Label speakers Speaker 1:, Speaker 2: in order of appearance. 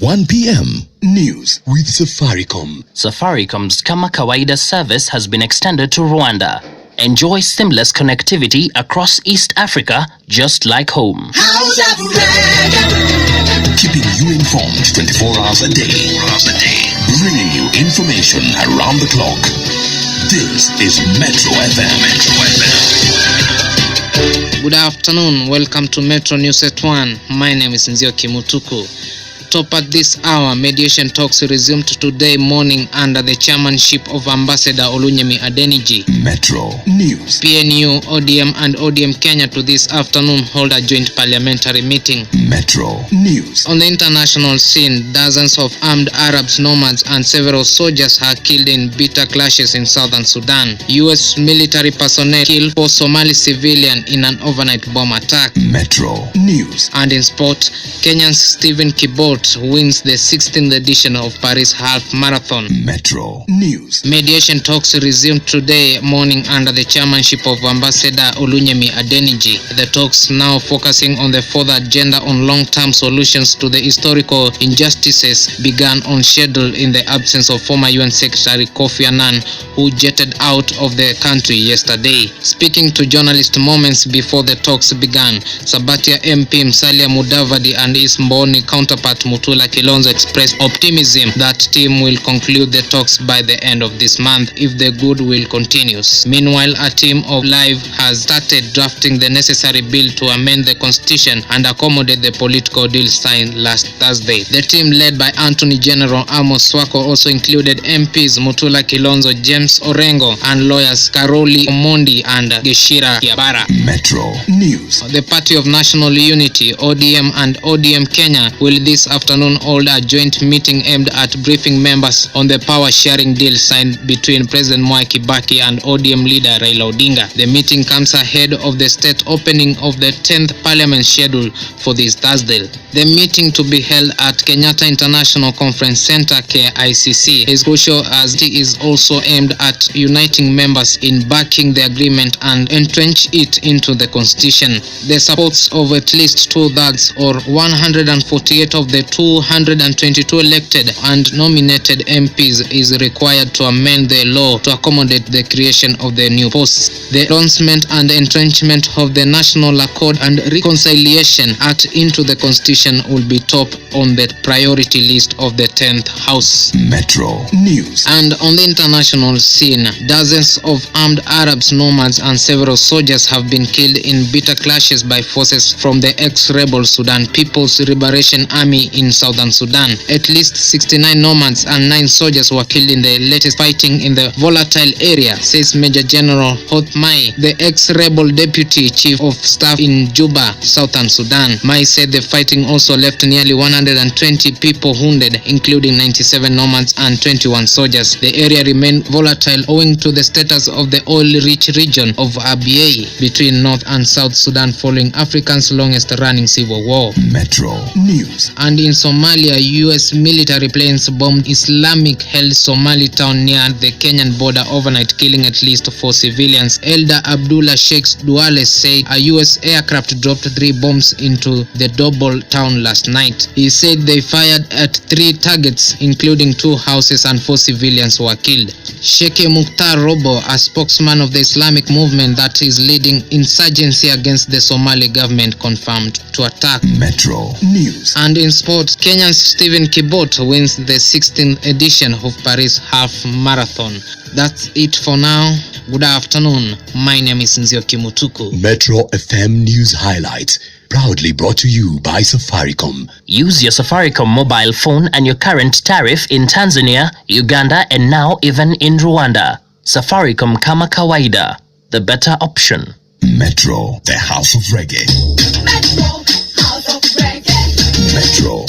Speaker 1: 1 p.m. News with Safaricom.
Speaker 2: Safaricom's Kama Kawaida service has been extended to Rwanda. Enjoy seamless connectivity across East Africa, just like home.
Speaker 1: Keeping you informed 24 hours a day. Bringing you information around the clock. This is Metro FM.
Speaker 3: Good afternoon. Welcome to Metro News at 1. My name is Nzioki Mutuku. Top at this hour, mediation talks resumed today morning under the chairmanship of Ambassador Olunyemi Adeniji.
Speaker 1: Metro News.
Speaker 3: PNU, ODM and ODM Kenya to this afternoon hold a joint parliamentary meeting.
Speaker 1: Metro News.
Speaker 3: On the international scene, dozens of armed Arabs, nomads and several soldiers are killed in bitter clashes in southern Sudan. US military personnel killed 4 Somali civilians in an overnight bomb attack.
Speaker 1: Metro News.
Speaker 3: And in sport, Kenyan's Stephen Kibolt wins the 16th edition of Paris Half Marathon.
Speaker 1: Metro News.
Speaker 3: Mediation talks resumed today morning under the chairmanship of Ambassador Olunyemi Adeniji. The talks now focusing on the further agenda on long-term solutions to the historical injustices began on schedule in the absence of former UN Secretary Kofi Annan, who jetted out of the country yesterday. Speaking to journalists moments before the talks began, Sabatia MP Musalia Mudavadi and his Mboni counterpart Mutula Kilonzo expressed optimism that team will conclude the talks by the end of this month if the goodwill continues. Meanwhile, a team of LIVE has started drafting the necessary bill to amend the constitution and accommodate the political deal signed last Thursday. The team led by Attorney General Amos Swako also included MPs Mutula Kilonzo, James Orengo and lawyers Karoli Omondi and Geshira Kiabara.
Speaker 1: Metro News.
Speaker 3: The Party of National Unity, ODM and ODM Kenya will this afternoon hold a joint meeting aimed at briefing members on the power-sharing deal signed between President Mwai Kibaki and ODM leader Raila Odinga. The meeting comes ahead of the state opening of the 10th Parliament schedule for this Thursday. The meeting, to be held at Kenyatta International Conference Center KICC, is crucial as it is also aimed at uniting members in backing the agreement and entrench it into the constitution. The supports of at least 2/3 or 148 of the 222 elected and nominated MPs is required to amend the law to accommodate the creation of the new posts. The announcement and entrenchment of the National Accord and Reconciliation Act into the Constitution will be top on the priority list of the 10th House.
Speaker 1: Metro News.
Speaker 3: And on the international scene, dozens of armed Arabs, nomads and several soldiers have been killed in bitter clashes by forces from the ex-rebel Sudan People's Liberation Army in southern Sudan. At least 69 nomads and 9 soldiers were killed in the latest fighting in the volatile area, says Major General Hoth Mai, the ex-rebel deputy chief of staff in Juba, southern Sudan. Mai said the fighting also left nearly 120 people wounded, including 97 nomads and 21 soldiers. The area remained volatile owing to the status of the oil-rich region of Abyei between North and South Sudan following Africa's longest-running civil war.
Speaker 1: Metro News.
Speaker 3: And in Somalia, US military planes bombed Islamic-held Somali town near the Kenyan border overnight, killing at least 4 civilians. Elder Abdullah Sheikh Duale said a US aircraft dropped 3 bombs into the Dobol town last night. He said they fired at 3 targets, including 2 houses, and 4 civilians were killed. Sheikh Mukhtar Robo, a spokesman of the Islamic movement that is leading insurgency against the Somali government, confirmed to attack.
Speaker 1: Metro News.
Speaker 3: And in sports, Kenya's Stephen Kibolt wins the 16th edition of Paris Half Marathon. That's it for now. Good afternoon. My name is Nzioki Mutuku.
Speaker 1: Metro FM News Highlights. Proudly brought to you by Safaricom.
Speaker 2: Use your Safaricom mobile phone and your current tariff in Tanzania, Uganda and now even in Rwanda. Safaricom Kama Kawaida, the better option.
Speaker 1: Metro, the house of reggae.
Speaker 4: Metro, house of reggae.
Speaker 1: Metro.